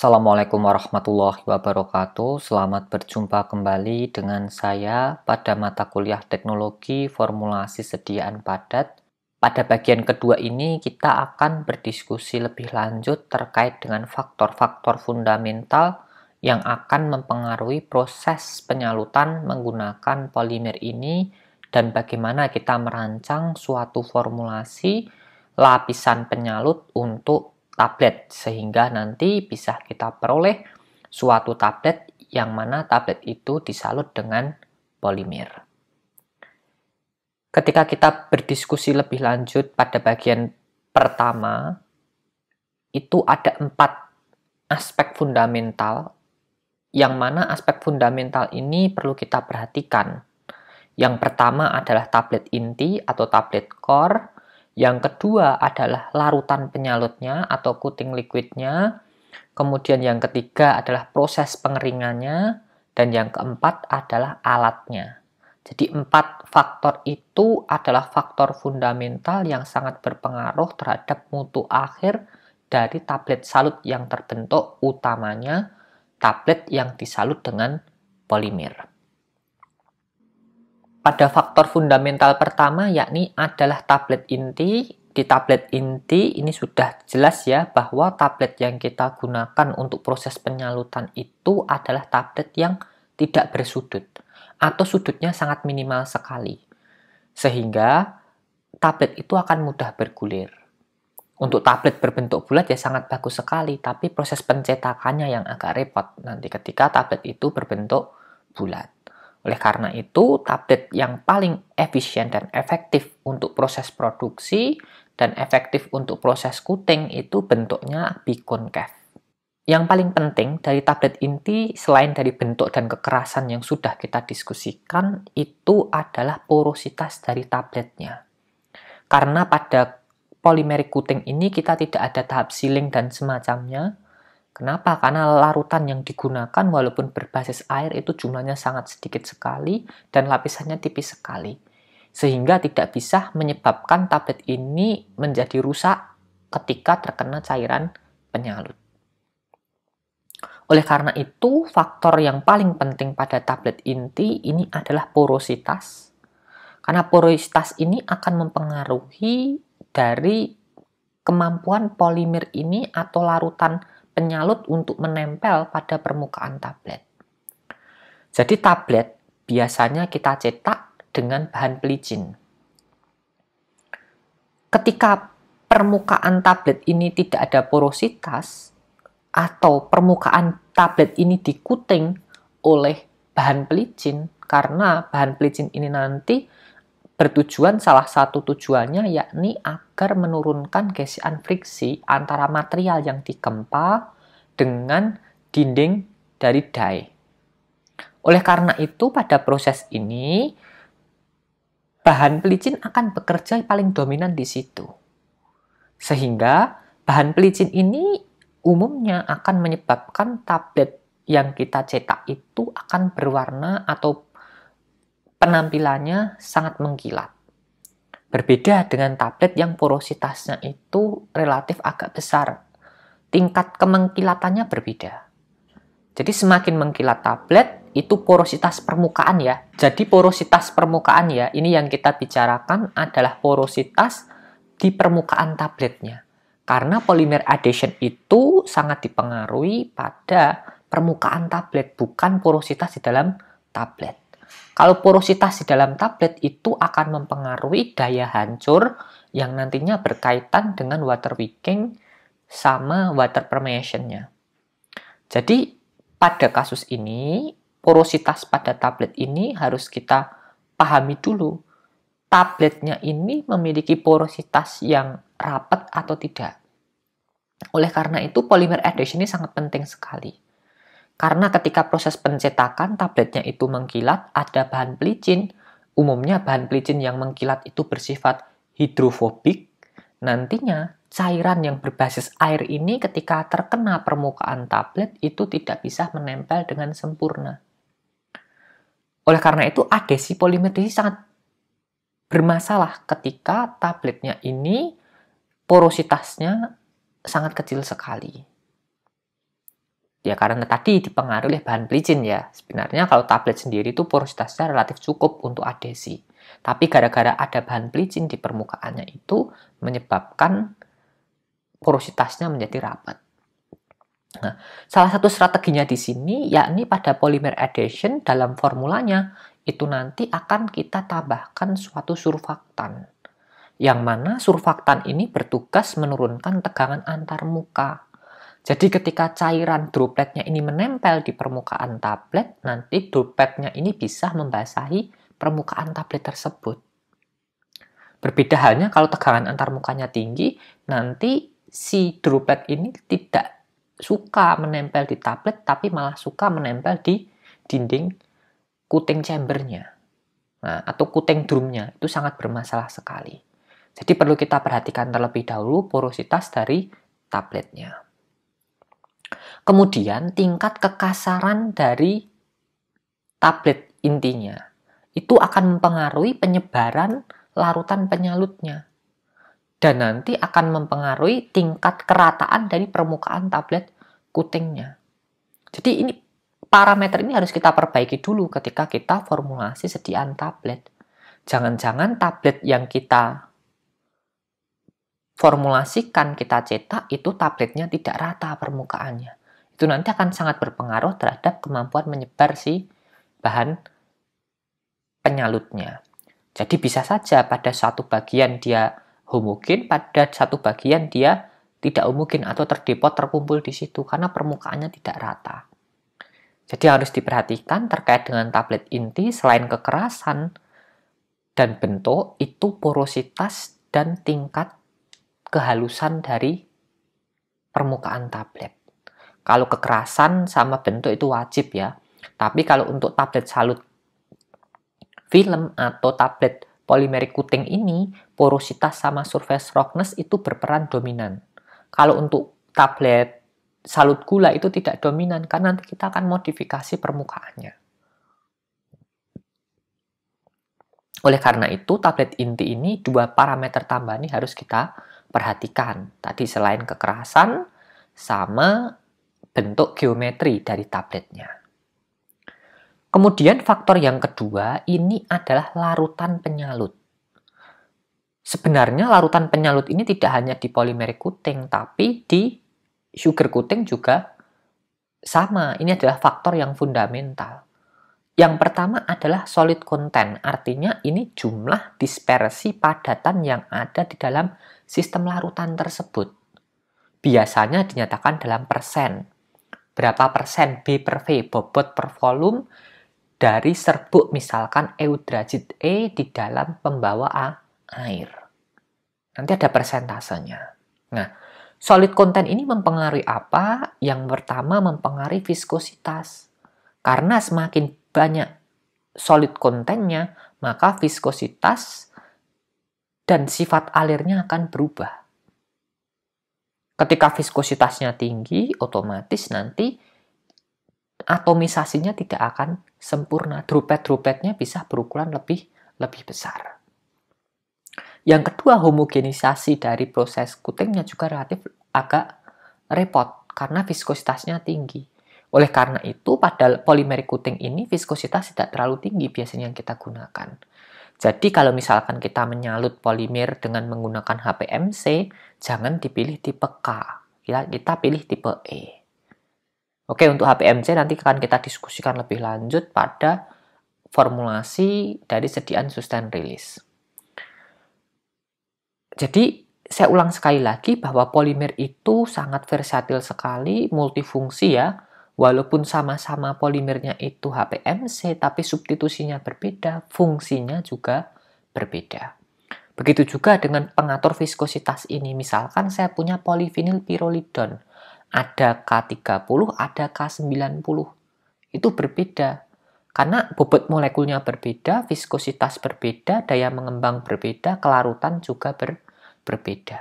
Assalamualaikum warahmatullahi wabarakatuh. Selamat berjumpa kembali dengan saya pada mata kuliah Teknologi Formulasi Sediaan Padat. Pada bagian kedua ini kita akan berdiskusi lebih lanjut terkait dengan faktor-faktor fundamental yang akan mempengaruhi proses penyalutan menggunakan polimer ini dan bagaimana kita merancang suatu formulasi lapisan penyalut untuk tablet sehingga nanti bisa kita peroleh suatu tablet yang mana tablet itu disalut dengan polimer. Ketika kita berdiskusi lebih lanjut pada bagian pertama, itu ada 4 aspek fundamental yang mana aspek fundamental ini perlu kita perhatikan. Yang pertama adalah tablet inti atau tablet core. Yang kedua adalah larutan penyalutnya atau coating liquidnya. Kemudian yang ketiga adalah proses pengeringannya. Dan yang keempat adalah alatnya. Jadi 4 faktor itu adalah faktor fundamental yang sangat berpengaruh terhadap mutu akhir dari tablet salut yang terbentuk, utamanya tablet yang disalut dengan polimer. Pada faktor fundamental pertama yakni adalah tablet inti. Di tablet inti ini sudah jelas ya bahwa tablet yang kita gunakan untuk proses penyalutan itu adalah tablet yang tidak bersudut atau sudutnya sangat minimal sekali. Sehingga tablet itu akan mudah bergulir. Untuk tablet berbentuk bulat ya sangat bagus sekali, tapi proses pencetakannya yang agak repot nanti ketika tablet itu berbentuk bulat. Oleh karena itu, tablet yang paling efisien dan efektif untuk proses produksi dan efektif untuk proses coating itu bentuknya bikonkave. Yang paling penting dari tablet inti selain dari bentuk dan kekerasan yang sudah kita diskusikan itu adalah porositas dari tabletnya. Karena pada polymeric coating ini kita tidak ada tahap sealing dan semacamnya. Kenapa? Karena larutan yang digunakan walaupun berbasis air itu jumlahnya sangat sedikit sekali dan lapisannya tipis sekali. Sehingga tidak bisa menyebabkan tablet ini menjadi rusak ketika terkena cairan penyalut. Oleh karena itu, faktor yang paling penting pada tablet inti ini adalah porositas. Karena porositas ini akan mempengaruhi dari kemampuan polimer ini atau larutan penyalut untuk menempel pada permukaan tablet. Jadi tablet biasanya kita cetak dengan bahan pelicin. Ketika permukaan tablet ini tidak ada porositas atau permukaan tablet ini dikuting oleh bahan pelicin, karena bahan pelicin ini nanti bertujuan, salah satu tujuannya yakni agar menurunkan gesekan friksi antara material yang digempa dengan dinding dari die. Oleh karena itu pada proses ini bahan pelicin akan bekerja paling dominan di situ. Sehingga bahan pelicin ini umumnya akan menyebabkan tablet yang kita cetak itu akan berwarna atau penampilannya sangat mengkilat. Berbeda dengan tablet yang porositasnya itu relatif agak besar. Tingkat kemengkilatannya berbeda. Jadi semakin mengkilat tablet, itu porositas permukaan ya. Jadi porositas permukaan ya, ini yang kita bicarakan adalah porositas di permukaan tabletnya. Karena polymer adhesion itu sangat dipengaruhi pada permukaan tablet, bukan porositas di dalam tablet. Kalau porositas di dalam tablet itu akan mempengaruhi daya hancur yang nantinya berkaitan dengan water wicking sama water permeation-nya. Jadi pada kasus ini, porositas pada tablet ini harus kita pahami dulu. Tabletnya ini memiliki porositas yang rapat atau tidak. Oleh karena itu, polymer adhesion ini sangat penting sekali. Karena ketika proses pencetakan tabletnya itu mengkilat, ada bahan pelicin. Umumnya bahan pelicin yang mengkilat itu bersifat hidrofobik. Nantinya cairan yang berbasis air ini ketika terkena permukaan tablet itu tidak bisa menempel dengan sempurna. Oleh karena itu adhesi polimer ini sangat bermasalah ketika tabletnya ini porositasnya sangat kecil sekali. Ya karena tadi dipengaruhi oleh bahan pelicin ya. Sebenarnya kalau tablet sendiri itu porositasnya relatif cukup untuk adhesi. Tapi gara-gara ada bahan pelicin di permukaannya itu menyebabkan porositasnya menjadi rapat. Nah, salah satu strateginya di sini yakni pada polymer adhesion dalam formulanya itu nanti akan kita tambahkan suatu surfaktan. Yang mana surfaktan ini bertugas menurunkan tegangan antar muka. Jadi ketika cairan dropletnya ini menempel di permukaan tablet, nanti dropletnya ini bisa membasahi permukaan tablet tersebut. Berbeda halnya kalau tegangan antar mukanya tinggi, nanti si droplet ini tidak suka menempel di tablet, tapi malah suka menempel di dinding cooling chambernya. Nah, atau cooling drumnya, itu sangat bermasalah sekali. Jadi perlu kita perhatikan terlebih dahulu porositas dari tabletnya. Kemudian tingkat kekasaran dari tablet intinya. Itu akan mempengaruhi penyebaran larutan penyalutnya. Dan nanti akan mempengaruhi tingkat kerataan dari permukaan tablet coatingnya. Jadi ini parameter ini harus kita perbaiki dulu ketika kita formulasi sediaan tablet. Jangan-jangan tablet yang kita formulasikan, kita cetak, itu tabletnya tidak rata permukaannya. Itu nanti akan sangat berpengaruh terhadap kemampuan menyebar si bahan penyalutnya. Jadi bisa saja pada satu bagian dia homogen, pada satu bagian dia tidak homogen atau terdepot terkumpul di situ karena permukaannya tidak rata. Jadi harus diperhatikan terkait dengan tablet inti selain kekerasan dan bentuk itu porositas dan tingkat kehalusan dari permukaan tablet. Kalau kekerasan sama bentuk itu wajib ya. Tapi kalau untuk tablet salut film atau tablet polymeric coating ini, porositas sama surface roughness itu berperan dominan. Kalau untuk tablet salut gula itu tidak dominan, karena nanti kita akan modifikasi permukaannya. Oleh karena itu, tablet inti ini dua parameter tambahan ini harus kita perhatikan. Tadi selain kekerasan, sama bentuk geometri dari tabletnya. Kemudian faktor yang kedua ini adalah larutan penyalut. Sebenarnya larutan penyalut ini tidak hanya di polymeric coating, tapi di sugar coating juga sama. Ini adalah faktor yang fundamental. Yang pertama adalah solid content, artinya ini jumlah dispersi padatan yang ada di dalam sistem larutan tersebut. Biasanya dinyatakan dalam persen. Berapa persen B per V, bobot per volume, dari serbuk misalkan eudragit E di dalam pembawa air. Nanti ada persentasenya. Nah, solid content ini mempengaruhi apa? Yang pertama mempengaruhi viskositas. Karena semakin banyak solid contentnya, maka viskositas dan sifat alirnya akan berubah. Ketika viskositasnya tinggi, otomatis nanti atomisasinya tidak akan sempurna. Droplet-dropletnya bisa berukuran lebih besar. Yang kedua, homogenisasi dari proses coatingnya juga relatif agak repot karena viskositasnya tinggi. Oleh karena itu, pada polymeric coating ini viskositas tidak terlalu tinggi biasanya yang kita gunakan. Jadi kalau misalkan kita menyalut polimer dengan menggunakan HPMC, jangan dipilih tipe K. Kita pilih tipe E. Oke, untuk HPMC nanti akan kita diskusikan lebih lanjut pada formulasi dari sediaan sustain release. Jadi, saya ulang sekali lagi bahwa polimer itu sangat versatil sekali, multifungsi ya. Walaupun sama-sama polimernya itu HPMC, tapi substitusinya berbeda, fungsinya juga berbeda. Begitu juga dengan pengatur viskositas ini. Misalkan saya punya polyvinyl pyrrolidone. Ada K30, ada K90. Itu berbeda. Karena bobot molekulnya berbeda, viskositas berbeda, daya mengembang berbeda, kelarutan juga berbeda.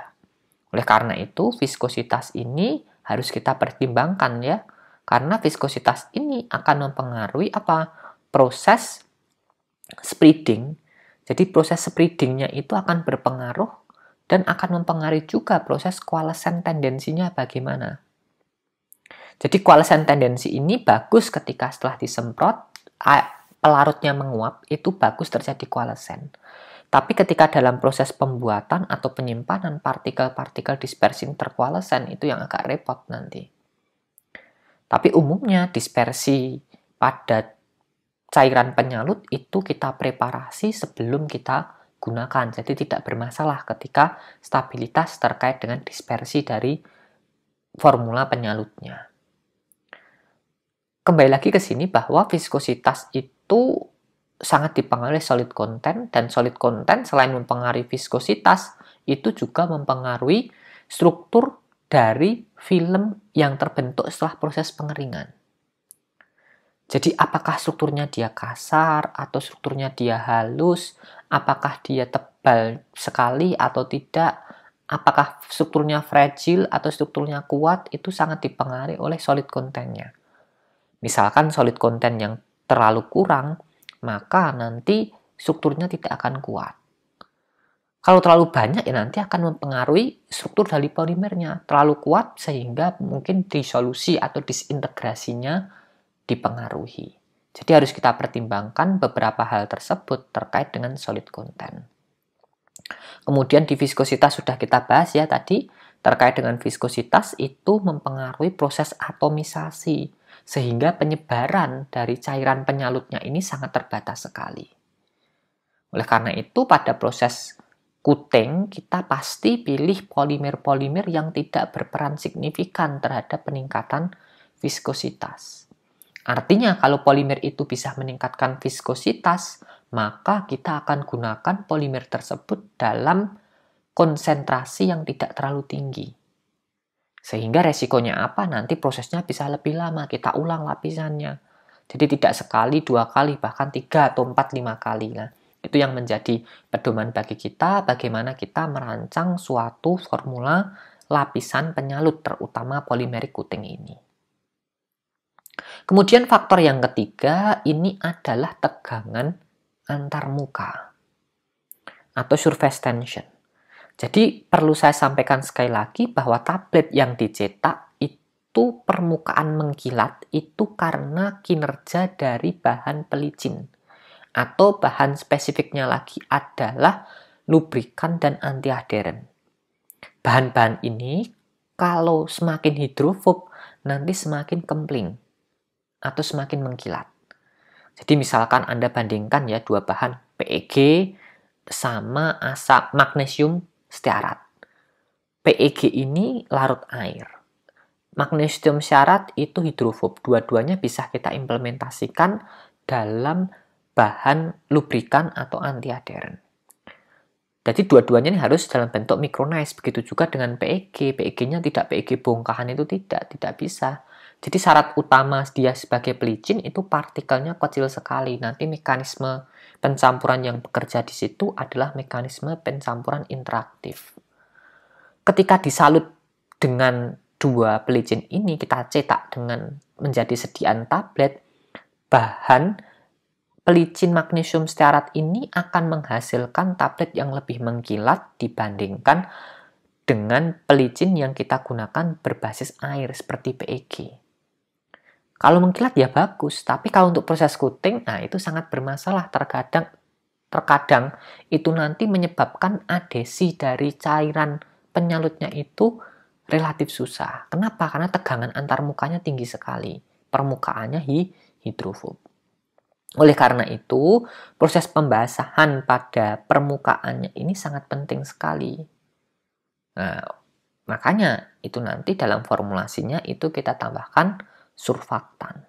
Oleh karena itu, viskositas ini harus kita pertimbangkan ya. Karena viskositas ini akan mempengaruhi apa? Proses spreading. Jadi proses spreadingnya itu akan berpengaruh dan akan mempengaruhi juga proses coalescent tendensinya bagaimana. Jadi coalescent tendency ini bagus ketika setelah disemprot, pelarutnya menguap, itu bagus terjadi coalescent. Tapi ketika dalam proses pembuatan atau penyimpanan partikel-partikel dispersin terkoalescent, itu yang agak repot nanti. Tapi umumnya dispersi pada cairan penyalut itu kita preparasi sebelum kita gunakan. Jadi tidak bermasalah ketika stabilitas terkait dengan dispersi dari formula penyalutnya. Kembali lagi ke sini bahwa viskositas itu sangat dipengaruhi solid content, dan solid content selain mempengaruhi viskositas, itu juga mempengaruhi struktur dari film yang terbentuk setelah proses pengeringan. Jadi apakah strukturnya dia kasar atau strukturnya dia halus, apakah dia tebal sekali atau tidak, apakah strukturnya fragile atau strukturnya kuat, itu sangat dipengaruhi oleh solid content-nya. Misalkan solid content yang terlalu kurang, maka nanti strukturnya tidak akan kuat. Kalau terlalu banyak, ya nanti akan mempengaruhi struktur dari polimernya. Terlalu kuat sehingga mungkin disolusi atau disintegrasinya dipengaruhi. Jadi harus kita pertimbangkan beberapa hal tersebut terkait dengan solid content. Kemudian di viskositas sudah kita bahas ya tadi, terkait dengan viskositas itu mempengaruhi proses atomisasi, sehingga penyebaran dari cairan penyalutnya ini sangat terbatas sekali. Oleh karena itu, pada proses coating, kita pasti pilih polimer-polimer yang tidak berperan signifikan terhadap peningkatan viskositas. Artinya, kalau polimer itu bisa meningkatkan viskositas, maka kita akan gunakan polimer tersebut dalam konsentrasi yang tidak terlalu tinggi. Sehingga resikonya apa? Nanti prosesnya bisa lebih lama, kita ulang lapisannya. Jadi tidak sekali, 2 kali, bahkan 3 atau 4, 5 kali. Nah, itu yang menjadi pedoman bagi kita, bagaimana kita merancang suatu formula lapisan penyalut, terutama polymeric coating ini. Kemudian faktor yang ketiga, ini adalah tegangan antarmuka atau surface tension. Jadi perlu saya sampaikan sekali lagi bahwa tablet yang dicetak itu permukaan mengkilat itu karena kinerja dari bahan pelicin. Atau bahan spesifiknya lagi adalah lubrikan dan antiadheren. Bahan-bahan ini kalau semakin hidrofob nanti semakin kempling atau semakin mengkilat. Jadi misalkan Anda bandingkan ya dua bahan PEG sama asap magnesium stearat. PEG ini larut air. Magnesium stearat itu hidrofob. Dua-duanya bisa kita implementasikan dalam bahan lubrikan atau antiadheren. Jadi dua-duanya ini harus dalam bentuk micronized. Begitu juga dengan PEG. PEG-nya tidak PEG bongkahan itu tidak bisa. Jadi syarat utama dia sebagai pelicin itu partikelnya kecil sekali. Nanti mekanisme pencampuran yang bekerja di situ adalah mekanisme pencampuran interaktif. Ketika disalut dengan dua pelicin ini, kita cetak dengan menjadi sediaan tablet, bahan pelicin magnesium stearat ini akan menghasilkan tablet yang lebih mengkilat dibandingkan dengan pelicin yang kita gunakan berbasis air seperti PEG. Kalau mengkilat ya bagus, tapi kalau untuk proses coating, nah itu sangat bermasalah. Terkadang itu nanti menyebabkan adhesi dari cairan penyalutnya itu relatif susah. Kenapa? Karena tegangan antarmukanya tinggi sekali. Permukaannya hidrofob. Oleh karena itu, proses pembasahan pada permukaannya ini sangat penting sekali. Nah, makanya itu nanti dalam formulasinya itu kita tambahkan surfaktan.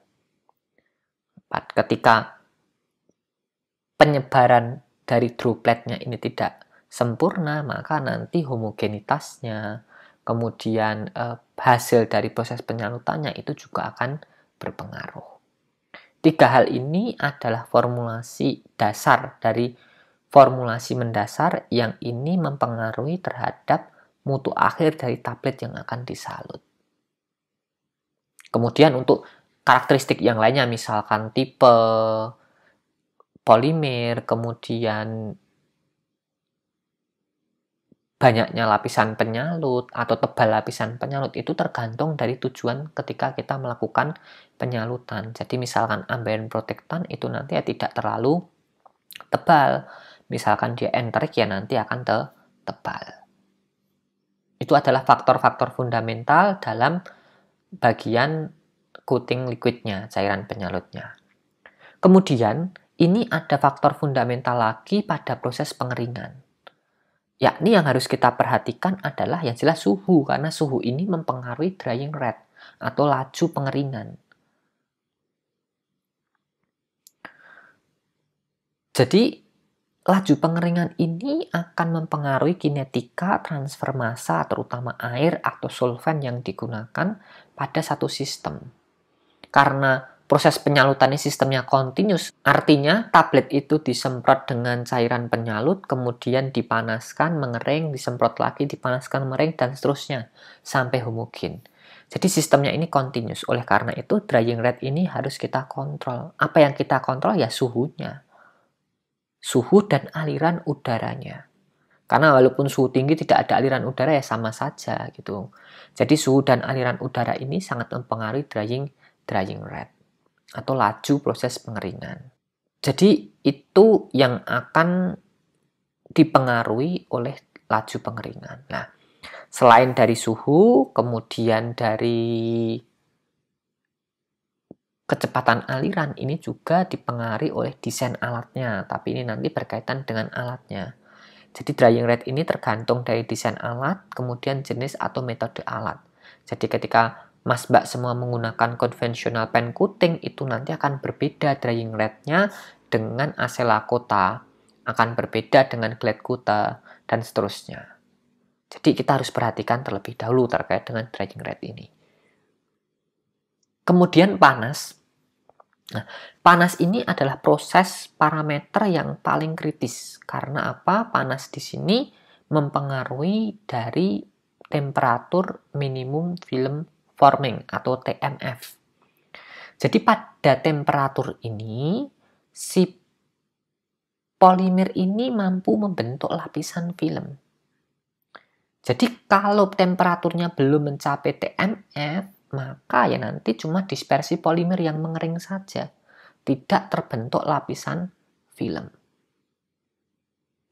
Ketika penyebaran dari dropletnya ini tidak sempurna, maka nanti homogenitasnya, kemudian hasil dari proses penyalutannya itu juga akan berpengaruh. 3 hal ini adalah formulasi dasar dari formulasi mendasar yang ini mempengaruhi terhadap mutu akhir dari tablet yang akan disalut. Kemudian untuk karakteristik yang lainnya, misalkan tipe polimer, kemudian banyaknya lapisan penyalut atau tebal lapisan penyalut itu tergantung dari tujuan ketika kita melakukan penyalutan. Jadi misalkan ambient protectant itu nanti ya tidak terlalu tebal. Misalkan dia enterik ya nanti akan tebal. Itu adalah faktor-faktor fundamental dalam bagian coating liquidnya, cairan penyalutnya. Kemudian ini ada faktor fundamental lagi pada proses pengeringan. Yakni yang harus kita perhatikan adalah yang jelas suhu, karena suhu ini mempengaruhi drying rate atau laju pengeringan. Jadi, laju pengeringan ini akan mempengaruhi kinetika transfer massa, terutama air atau solvent yang digunakan pada satu sistem. Karena proses penyalutannya sistemnya continuous, artinya tablet itu disemprot dengan cairan penyalut, kemudian dipanaskan, mengering, disemprot lagi, dipanaskan, mengering, dan seterusnya, sampai homogen. Jadi sistemnya ini continuous, oleh karena itu drying rate ini harus kita kontrol. Apa yang kita kontrol? Ya suhunya. Suhu dan aliran udaranya. Karena walaupun suhu tinggi tidak ada aliran udara ya sama saja gitu. Jadi suhu dan aliran udara ini sangat mempengaruhi drying rate atau laju proses pengeringan. Jadi itu yang akan dipengaruhi oleh laju pengeringan. Nah, selain dari suhu, kemudian dari kecepatan aliran, ini juga dipengaruhi oleh desain alatnya, tapi ini nanti berkaitan dengan alatnya. Jadi drying rate ini tergantung dari desain alat, kemudian jenis atau metode alat. Jadi ketika Mas Mbak semua menggunakan konvensional pen coating, itu nanti akan berbeda drying rate-nya dengan AC Lakota, akan berbeda dengan Glade Coater, dan seterusnya. Jadi kita harus perhatikan terlebih dahulu terkait dengan drying rate ini. Kemudian panas. Nah, panas ini adalah proses parameter yang paling kritis. Karena apa? Panas di sini mempengaruhi dari temperatur minimum film forming atau TMF. Jadi pada temperatur ini, si polimer ini mampu membentuk lapisan film. Jadi kalau temperaturnya belum mencapai TMF, maka ya nanti cuma dispersi polimer yang mengering saja. Tidak terbentuk lapisan film.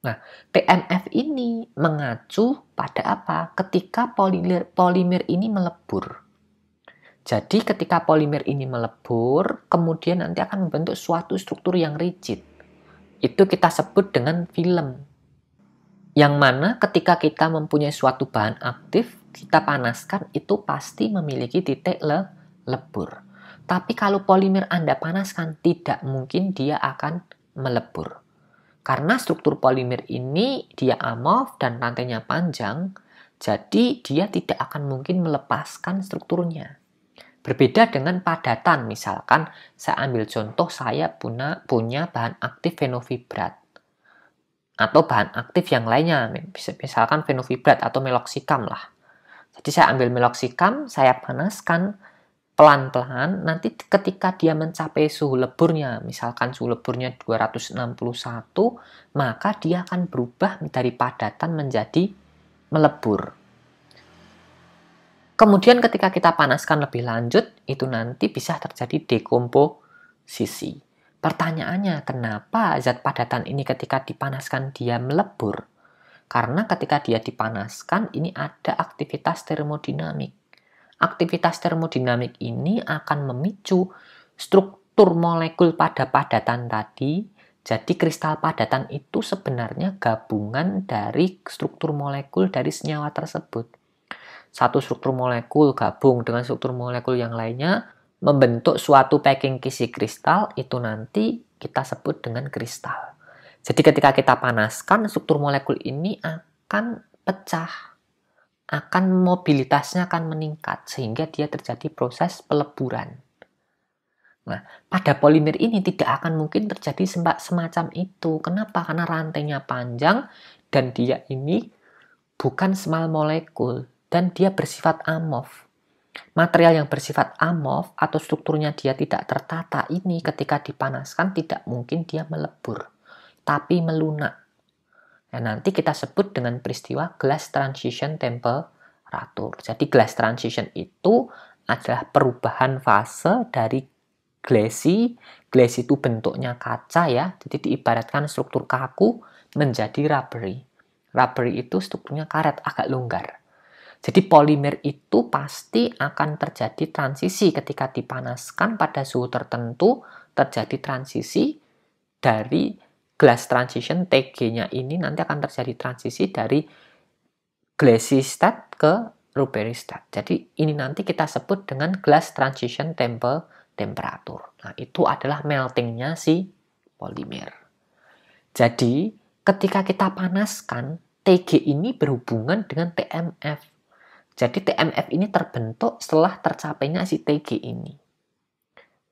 Nah, TMF ini mengacu pada apa? Ketika polimer ini melebur. Jadi ketika polimer ini melebur, kemudian nanti akan membentuk suatu struktur yang rigid. Itu kita sebut dengan film. Yang mana ketika kita mempunyai suatu bahan aktif, kita panaskan, itu pasti memiliki titik lebur. Tapi kalau polimer Anda panaskan, tidak mungkin dia akan melebur. Karena struktur polimer ini dia amorf dan rantainya panjang, jadi dia tidak akan mungkin melepaskan strukturnya. Berbeda dengan padatan, misalkan saya ambil contoh saya punya bahan aktif fenofibrat atau bahan aktif yang lainnya, misalkan fenofibrat atau meloxicam lah. Jadi saya ambil meloxicam, saya panaskan pelan-pelan, nanti ketika dia mencapai suhu leburnya, misalkan suhu leburnya 261, maka dia akan berubah dari padatan menjadi melebur. Kemudian ketika kita panaskan lebih lanjut, itu nanti bisa terjadi dekomposisi. Pertanyaannya, kenapa zat padatan ini ketika dipanaskan dia melebur? Karena ketika dia dipanaskan, ini ada aktivitas termodinamik. Aktivitas termodinamik ini akan memicu struktur molekul pada padatan tadi. Jadi kristal padatan itu sebenarnya gabungan dari struktur molekul dari senyawa tersebut. Satu struktur molekul gabung dengan struktur molekul yang lainnya membentuk suatu packing kisi kristal, itu nanti kita sebut dengan kristal. Jadi ketika kita panaskan, struktur molekul ini akan pecah, akan mobilitasnya akan meningkat sehingga dia terjadi proses peleburan. Nah, pada polimer ini tidak akan mungkin terjadi semacam itu. Kenapa? Karena rantainya panjang dan dia ini bukan small molecule. Dan dia bersifat amorf. Material yang bersifat amorf atau strukturnya dia tidak tertata ini ketika dipanaskan tidak mungkin dia melebur, tapi melunak. Ya, nanti kita sebut dengan peristiwa glass transition temperature. Jadi glass transition itu adalah perubahan fase dari glassy. Glass itu bentuknya kaca ya, jadi diibaratkan struktur kaku menjadi rubbery. Rubbery itu strukturnya karet, agak longgar. Jadi polimer itu pasti akan terjadi transisi ketika dipanaskan pada suhu tertentu, terjadi transisi dari glass transition TG-nya ini nanti akan terjadi transisi dari glassy state ke rubbery state. Jadi ini nanti kita sebut dengan glass transition temperature. Nah, itu adalah meltingnya si polimer. Jadi ketika kita panaskan, TG ini berhubungan dengan TMF. Jadi TMF ini terbentuk setelah tercapainya si TG ini.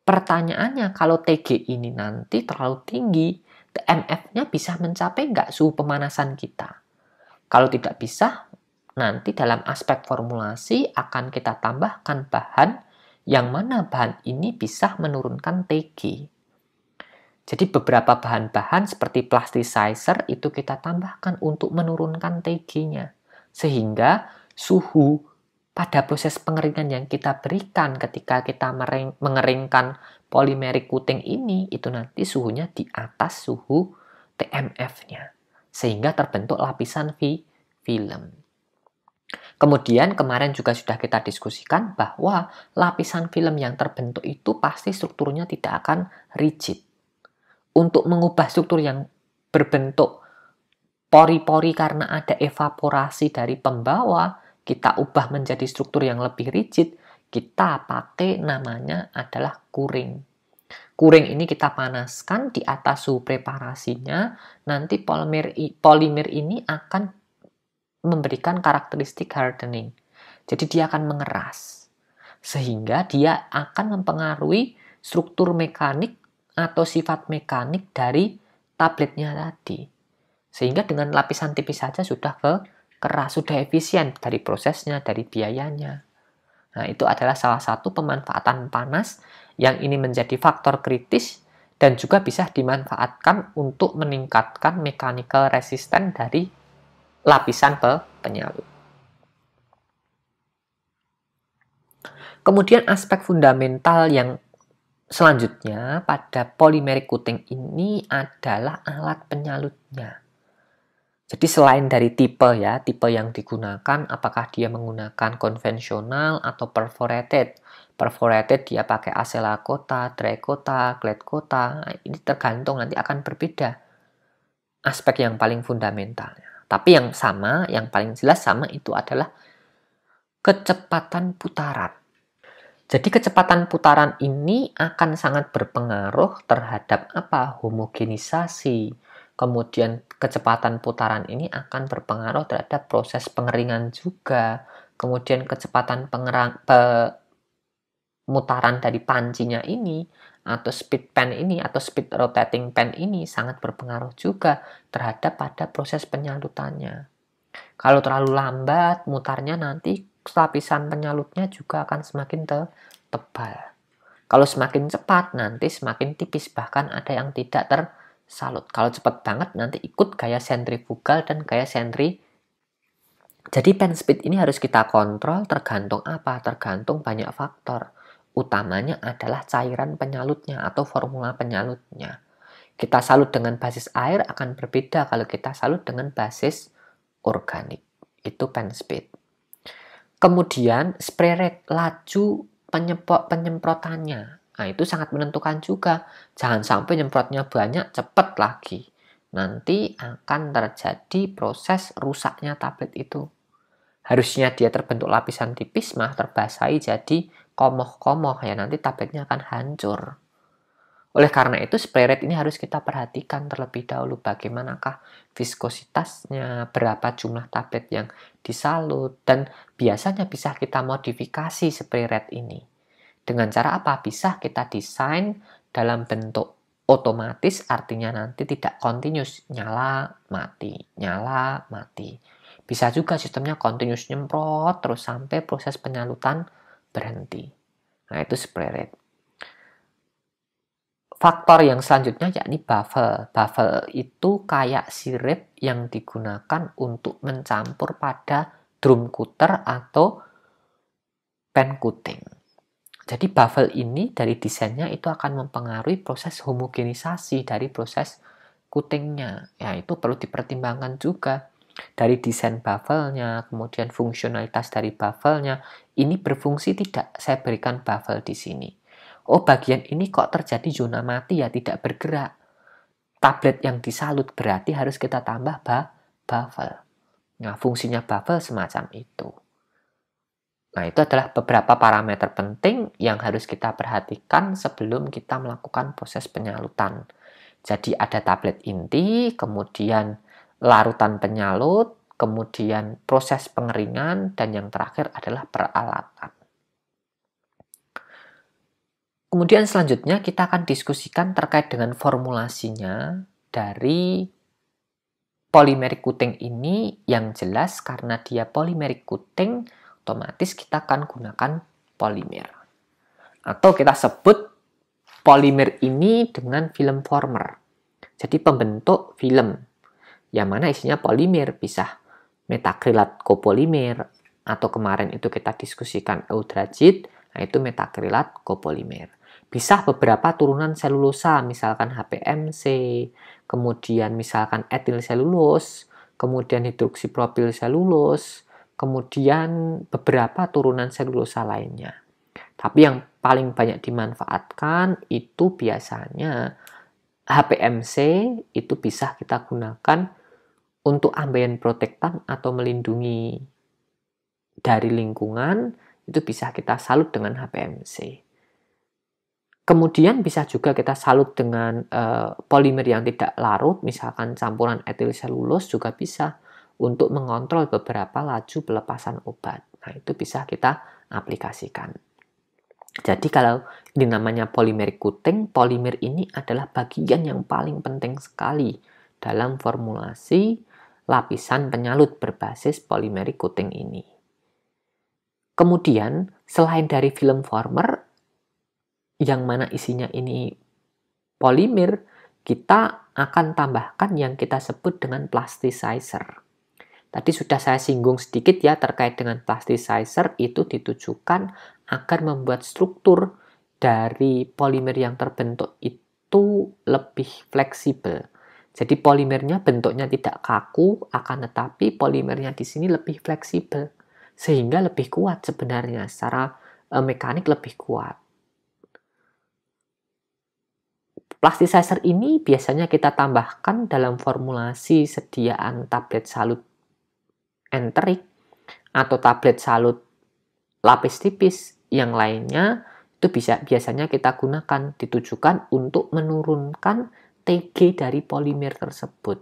Pertanyaannya, kalau TG ini nanti terlalu tinggi, TMF-nya bisa mencapai nggak suhu pemanasan kita? Kalau tidak bisa, nanti dalam aspek formulasi akan kita tambahkan bahan yang mana bahan ini bisa menurunkan TG. Jadi beberapa bahan-bahan seperti plasticizer itu kita tambahkan untuk menurunkan TG-nya. Sehingga suhu pada proses pengeringan yang kita berikan ketika kita mengeringkan polymeric coating ini, itu nanti suhunya di atas suhu TMF-nya. Sehingga terbentuk lapisan film. Kemudian kemarin juga sudah kita diskusikan bahwa lapisan film yang terbentuk itu pasti strukturnya tidak akan rigid. Untuk mengubah struktur yang berbentuk pori-pori karena ada evaporasi dari pembawa, kita ubah menjadi struktur yang lebih rigid, kita pakai namanya adalah kuring. Kuring ini kita panaskan di atas suhu preparasinya, nanti polimer ini akan memberikan karakteristik hardening. Jadi dia akan mengeras. Sehingga dia akan mempengaruhi struktur mekanik atau sifat mekanik dari tabletnya tadi. Sehingga dengan lapisan tipis saja sudah keras, sudah efisien dari prosesnya, dari biayanya. Nah, itu adalah salah satu pemanfaatan panas yang ini menjadi faktor kritis dan juga bisa dimanfaatkan untuk meningkatkan mechanical resistance dari lapisan penyalut. Kemudian aspek fundamental yang selanjutnya pada polymeric coating ini adalah alat penyalutnya. Jadi selain dari tipe ya, tipe yang digunakan apakah dia menggunakan konvensional atau perforated. Perforated dia pakai acela cotta, dry cotta, glad cotta. Nah, ini tergantung nanti akan berbeda aspek yang paling fundamentalnya. Tapi yang sama, yang paling jelas sama itu adalah kecepatan putaran. Jadi kecepatan putaran ini akan sangat berpengaruh terhadap apa? Homogenisasi. Kemudian kecepatan putaran ini akan berpengaruh terhadap proses pengeringan juga. Kemudian kecepatan pemutaran dari pancinya ini atau speed pen ini atau speed rotating pen ini sangat berpengaruh juga terhadap pada proses penyalutannya. Kalau terlalu lambat mutarnya nanti lapisan penyalutnya juga akan semakin tebal. Kalau semakin cepat nanti semakin tipis, bahkan ada yang tidak tersalut. Kalau cepat banget nanti ikut gaya sentrifugal dan gaya sentri. Jadi pen speed ini harus kita kontrol tergantung apa? Tergantung banyak faktor. Utamanya adalah cairan penyalutnya atau formula penyalutnya. Kita salut dengan basis air akan berbeda kalau kita salut dengan basis organik. Itu pen speed. Kemudian spray rate, laju penyemprotannya. Nah, itu sangat menentukan juga. Jangan sampai nyemprotnya banyak, cepat lagi. Nanti akan terjadi proses rusaknya tablet itu. Harusnya dia terbentuk lapisan tipis, malah terbasahi jadi komoh-komoh. Ya, nanti tabletnya akan hancur. Oleh karena itu, spray rate ini harus kita perhatikan terlebih dahulu bagaimanakah viskositasnya, berapa jumlah tablet yang disalut, dan biasanya bisa kita modifikasi spray rate ini. Dengan cara apa? Bisa kita desain dalam bentuk otomatis, artinya nanti tidak continuous, nyala, mati, nyala, mati. Bisa juga sistemnya continuous nyemprot terus sampai proses penyalutan berhenti. Nah, itu spray rate. Faktor yang selanjutnya yakni buffel. Buffel itu kayak sirip yang digunakan untuk mencampur pada drum cutter atau pen coating. Jadi buffel ini dari desainnya itu akan mempengaruhi proses homogenisasi dari proses coatingnya. Ya, itu perlu dipertimbangkan juga. Dari desain buffelnya, kemudian fungsionalitas dari buffelnya, ini berfungsi tidak, saya berikan buffel di sini. Oh, bagian ini kok terjadi zona mati ya, tidak bergerak. Tablet yang disalut berarti harus kita tambah buffel. Nah, fungsinya buffel semacam itu. Nah, itu adalah beberapa parameter penting yang harus kita perhatikan sebelum kita melakukan proses penyalutan. Jadi ada tablet inti, kemudian larutan penyalut, kemudian proses pengeringan, dan yang terakhir adalah peralatan. Kemudian selanjutnya kita akan diskusikan terkait dengan formulasinya dari polymeric coating ini. Yang jelas karena dia polymeric coating, otomatis kita akan gunakan polimer. Atau kita sebut polimer ini dengan film former. Jadi pembentuk film, yang mana isinya polimer, bisa metakrilat copolimer, atau kemarin itu kita diskusikan eudragit, nah itu metakrilat copolimer. Bisa beberapa turunan selulosa, misalkan HPMC, kemudian misalkan etil selulose, kemudian hidroksipropil selulose, kemudian beberapa turunan selulosa lainnya. Tapi yang paling banyak dimanfaatkan itu biasanya HPMC, itu bisa kita gunakan untuk ambient protectant atau melindungi dari lingkungan, itu bisa kita salut dengan HPMC. Kemudian bisa juga kita salut dengan polimer yang tidak larut, misalkan campuran etil selulose juga bisa untuk mengontrol beberapa laju pelepasan obat. Nah, itu bisa kita aplikasikan. Jadi kalau ini namanya polymeric coating, polimer ini adalah bagian yang paling penting sekali dalam formulasi lapisan penyalut berbasis polymeric coating ini. Kemudian, selain dari film former, yang mana isinya ini polimer, kita akan tambahkan yang kita sebut dengan plasticizer. Tadi sudah saya singgung sedikit ya terkait dengan plasticizer, itu ditujukan agar membuat struktur dari polimer yang terbentuk itu lebih fleksibel. Jadi polimernya bentuknya tidak kaku, akan tetapi polimernya di sini lebih fleksibel, sehingga lebih kuat sebenarnya, secara mekanik lebih kuat. Plasticizer ini biasanya kita tambahkan dalam formulasi sediaan tablet salut enterik atau tablet salut lapis tipis yang lainnya, itu biasanya kita gunakan, ditujukan untuk menurunkan Tg dari polimer tersebut,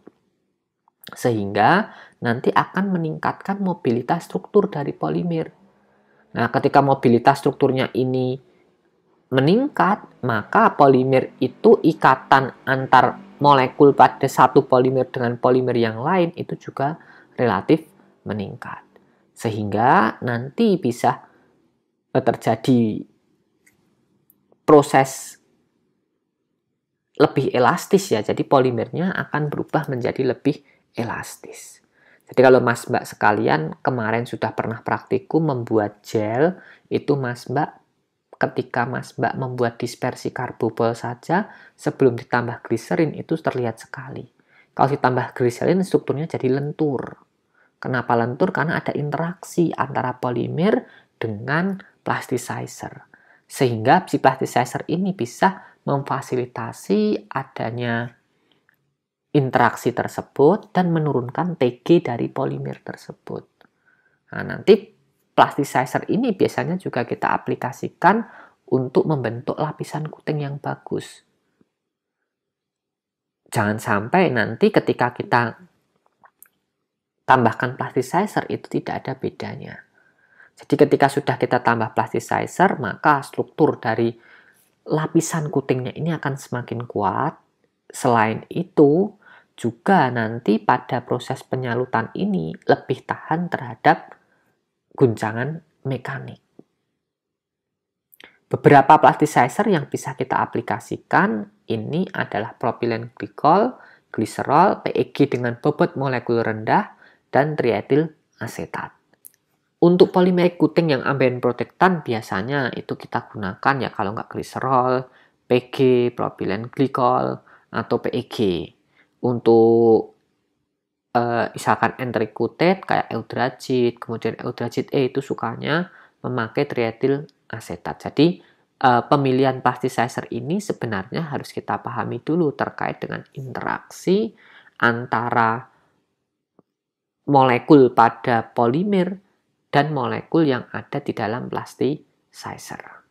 sehingga nanti akan meningkatkan mobilitas struktur dari polimer. Nah, ketika mobilitas strukturnya ini meningkat, maka polimer itu ikatan antar molekul pada satu polimer dengan polimer yang lain itu juga relatif meningkat, sehingga nanti bisa terjadi proses lebih elastis ya. Jadi polimernya akan berubah menjadi lebih elastis. Jadi kalau Mas Mbak sekalian kemarin sudah pernah praktikum membuat gel, itu Mas Mbak ketika Mas Mbak membuat dispersi karbobol saja, sebelum ditambah gliserin itu terlihat sekali. Kalau ditambah gliserin strukturnya jadi lentur. Kenapa lentur? Karena ada interaksi antara polimer dengan plasticizer. Sehingga si plasticizer ini bisa memfasilitasi adanya interaksi tersebut dan menurunkan Tg dari polimer tersebut. Nah, nanti plasticizer ini biasanya juga kita aplikasikan untuk membentuk lapisan coating yang bagus. Jangan sampai nanti ketika kita tambahkan plasticizer itu tidak ada bedanya. Jadi ketika sudah kita tambah plasticizer, maka struktur dari lapisan coatingnya ini akan semakin kuat. Selain itu, juga nanti pada proses penyalutan ini lebih tahan terhadap guncangan mekanik. Beberapa plasticizer yang bisa kita aplikasikan ini adalah propilen glikol, gliserol, PEG dengan bobot molekul rendah, dan trietil asetat. Untuk polimeric coating yang ambient protectant biasanya itu kita gunakan ya kalau nggak gliserol, PG, propilen glikol, atau PEG. Untuk misalkan entry coated kayak eudragit, kemudian eudragit E itu sukanya memakai trietil asetat. Jadi pemilihan plasticizer ini sebenarnya harus kita pahami dulu terkait dengan interaksi antara molekul pada polimer dan molekul yang ada di dalam plasticizer.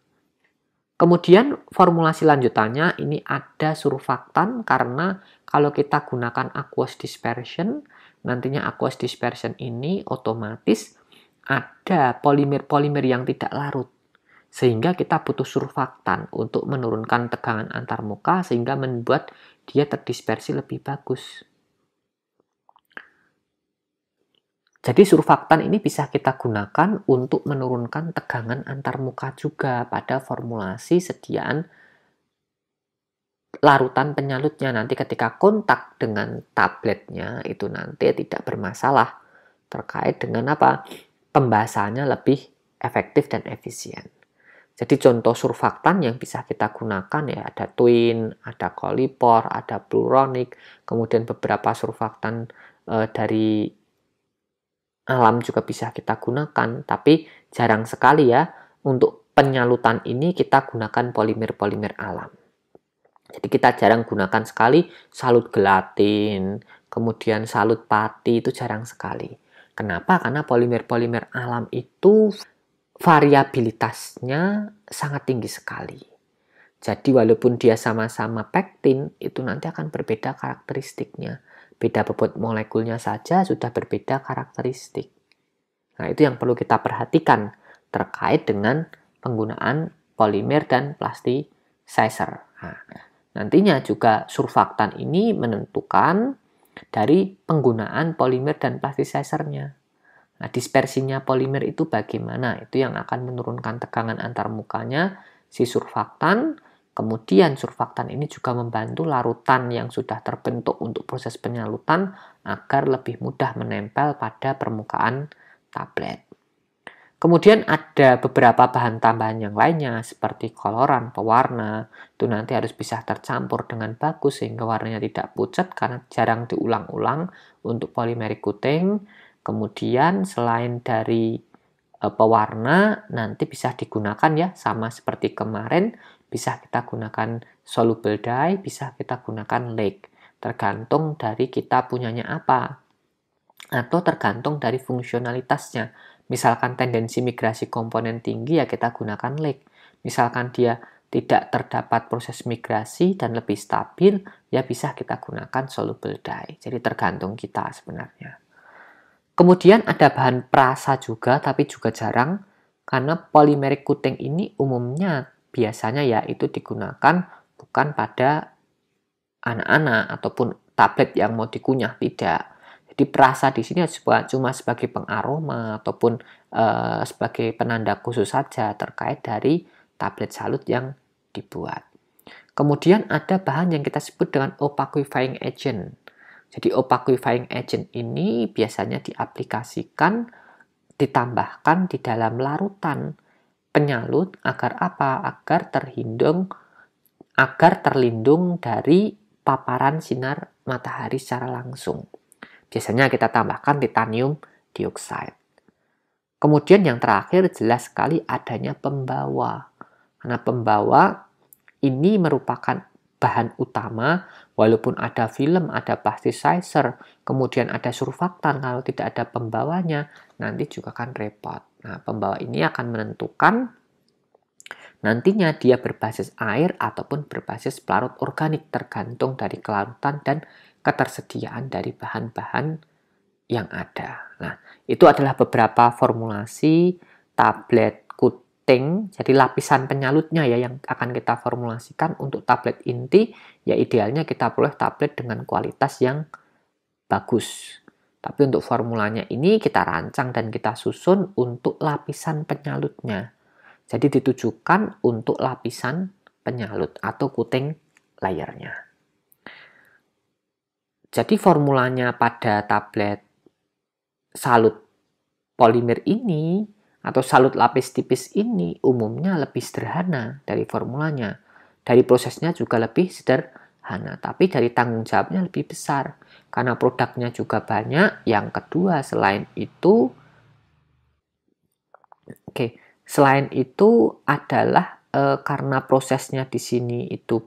Kemudian formulasi lanjutannya ini ada surfaktan karena kalau kita gunakan aqueous dispersion, nantinya aqueous dispersion ini otomatis ada polimer-polimer yang tidak larut. Sehingga kita butuh surfaktan untuk menurunkan tegangan antarmuka sehingga membuat dia terdispersi lebih bagus. Jadi surfaktan ini bisa kita gunakan untuk menurunkan tegangan antarmuka juga pada formulasi sediaan larutan penyalutnya. Nanti ketika kontak dengan tabletnya itu nanti tidak bermasalah terkait dengan apa? Pembahasannya lebih efektif dan efisien. Jadi contoh surfaktan yang bisa kita gunakan ya ada Twin, ada Colipor, ada Pluronic, kemudian beberapa surfaktan dari alam juga bisa kita gunakan, tapi jarang sekali ya untuk penyalutan ini kita gunakan polimer-polimer alam. Jadi kita jarang gunakan sekali salut gelatin, kemudian salut pati itu jarang sekali. Kenapa? Karena polimer-polimer alam itu variabilitasnya sangat tinggi sekali. Jadi walaupun dia sama-sama pektin, itu nanti akan berbeda karakteristiknya. Beda bobot molekulnya saja sudah berbeda karakteristik. Nah, itu yang perlu kita perhatikan terkait dengan penggunaan polimer dan plasticizer. Nah, nantinya juga surfaktan ini menentukan dari penggunaan polimer dan plasticizernya. Nah, dispersinya polimer itu bagaimana? Itu yang akan menurunkan tegangan antarmukanya si surfaktan. Kemudian surfaktan ini juga membantu larutan yang sudah terbentuk untuk proses penyalutan agar lebih mudah menempel pada permukaan tablet. Kemudian ada beberapa bahan tambahan yang lainnya seperti koloran, pewarna. Itu nanti harus bisa tercampur dengan bagus sehingga warnanya tidak pucat karena jarang diulang-ulang untuk polymeric coating. Kemudian selain dari pewarna nanti bisa digunakan ya sama seperti kemarin, bisa kita gunakan soluble dye, bisa kita gunakan lake, tergantung dari kita punyanya apa atau tergantung dari fungsionalitasnya. Misalkan tendensi migrasi komponen tinggi ya kita gunakan lake. Misalkan dia tidak terdapat proses migrasi dan lebih stabil ya bisa kita gunakan soluble dye. Jadi tergantung kita sebenarnya. Kemudian ada bahan perasa juga, tapi juga jarang, karena polymeric coating ini umumnya biasanya ya itu digunakan bukan pada anak-anak ataupun tablet yang mau dikunyah, tidak. Jadi perasa di sini cuma sebagai pengaroma ataupun sebagai penanda khusus saja terkait dari tablet salut yang dibuat. Kemudian ada bahan yang kita sebut dengan opaquifying agent. Jadi opaquifying agent ini biasanya diaplikasikan, ditambahkan di dalam larutan penyalut agar apa? Agar terlindung dari paparan sinar matahari secara langsung. Biasanya kita tambahkan titanium dioxide. Kemudian yang terakhir jelas sekali adanya pembawa. Karena pembawa ini merupakan bahan utama, walaupun ada film, ada plasticizer, kemudian ada surfaktan, kalau tidak ada pembawanya, nanti juga akan repot. Nah, pembawa ini akan menentukan nantinya dia berbasis air ataupun berbasis pelarut organik, tergantung dari kelarutan dan ketersediaan dari bahan-bahan yang ada. Nah, itu adalah beberapa formulasi tablet jadi lapisan penyalutnya ya yang akan kita formulasikan untuk tablet inti, ya idealnya kita peroleh tablet dengan kualitas yang bagus. Tapi untuk formulanya ini kita rancang dan kita susun untuk lapisan penyalutnya. Jadi ditujukan untuk lapisan penyalut atau coating layernya. Jadi formulanya pada tablet salut polimer ini atau salut lapis tipis ini umumnya lebih sederhana dari formulanya. Dari prosesnya juga lebih sederhana, tapi dari tanggung jawabnya lebih besar karena produknya juga banyak. Yang kedua, selain itu adalah karena prosesnya di sini itu